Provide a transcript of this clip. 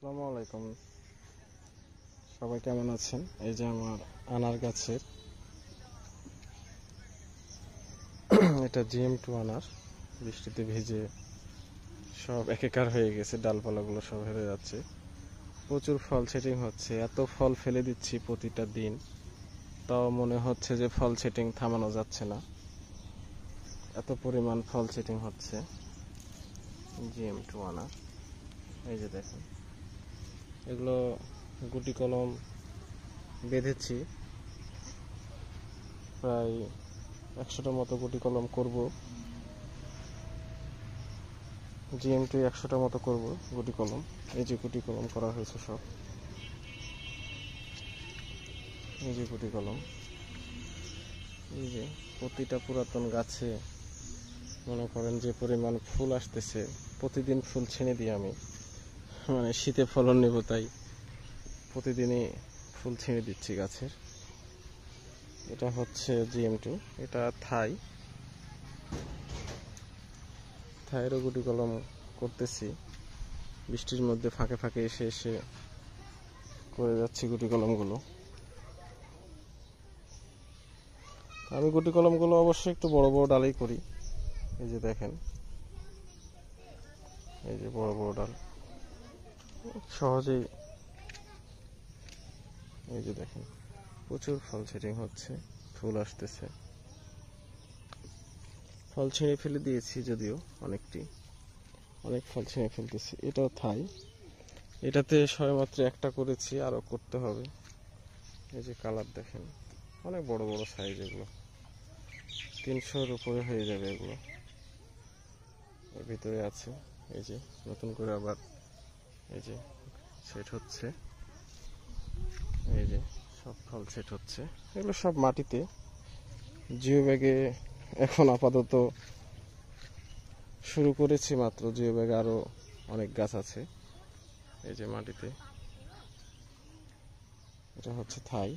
আসসালামু আলাইকুম, সবাই কেমন আছেন? এই যে আমার আনার গাছের এটা GM2 আনার, বৃষ্টিতে ভিজে সব একাকার হয়ে গেছে, ডালপালাগুলো সব হেরে যাচ্ছে। প্রচুর ফল সেটিং হচ্ছে, এত ফল ফেলে দিচ্ছি প্রতিটা দিন, তাও মনে হচ্ছে যে ফল সেটিং থামানো যাচ্ছে না, এত পরিমাণ ফল সেটিং হচ্ছে। GM2 আনার, এই যে দেখেন, এগুলো গুটি কলম বেঁধেছি, প্রায় 100টার মতো গুটি কলম করব। GM2 100টার মতো করব গুটি কলম। এই যে গুটি কলম করা হয়েছে সব, এই যে গুটি কলম, এই যে প্রতিটা পুরাতন গাছে মনে করেন যে পরিমাণ ফুল আসতেছে, প্রতিদিন ফুল ছিঁড়ে দিই আমি, মানে শীতে ফলন নেব তাই প্রতিদিনই ফুল ছিঁড়ে দিচ্ছি গাছের। এটা হচ্ছে GM2, এটা থাইয়েরও গুটি কলম করতেছি, বৃষ্টির মধ্যে ফাঁকে ফাঁকে এসে এসে করে যাচ্ছি গুটি কলমগুলো। আমি গুটি কলমগুলো অবশ্যই একটু বড় বড় ডালেই করি। এই যে দেখেন, এই যে বড় বড় ডাল, সহজেই। এই যে দেখেন, প্রচুর ফল সেটিং হচ্ছে, ফুল আসতেছে। ফল ছিঁড়ে ফেলে দিয়েছি, যদিও অনেক ফল ছিঁড়ে ফেলতেছি। এটাও এটাতে সবেমাত্র একটা করেছি, আরও করতে হবে। এই যে কালার দেখেন, অনেক বড় বড় সাইজ, এগুলো 300-এর উপরে হয়ে যাবে এগুলো। এর ভিতরে আছে, এই যে নতুন করে আবার এই যে সেট হচ্ছে, এই যে সব ফল সেট হচ্ছে। এগুলো সব মাটিতে, জিও ব্যাগে এখন আপাতত শুরু করেছি মাত্র। জিও ব্যাগে আরো অনেক গাছ আছে। এই যে মাটিতে, এটা হচ্ছে থাই।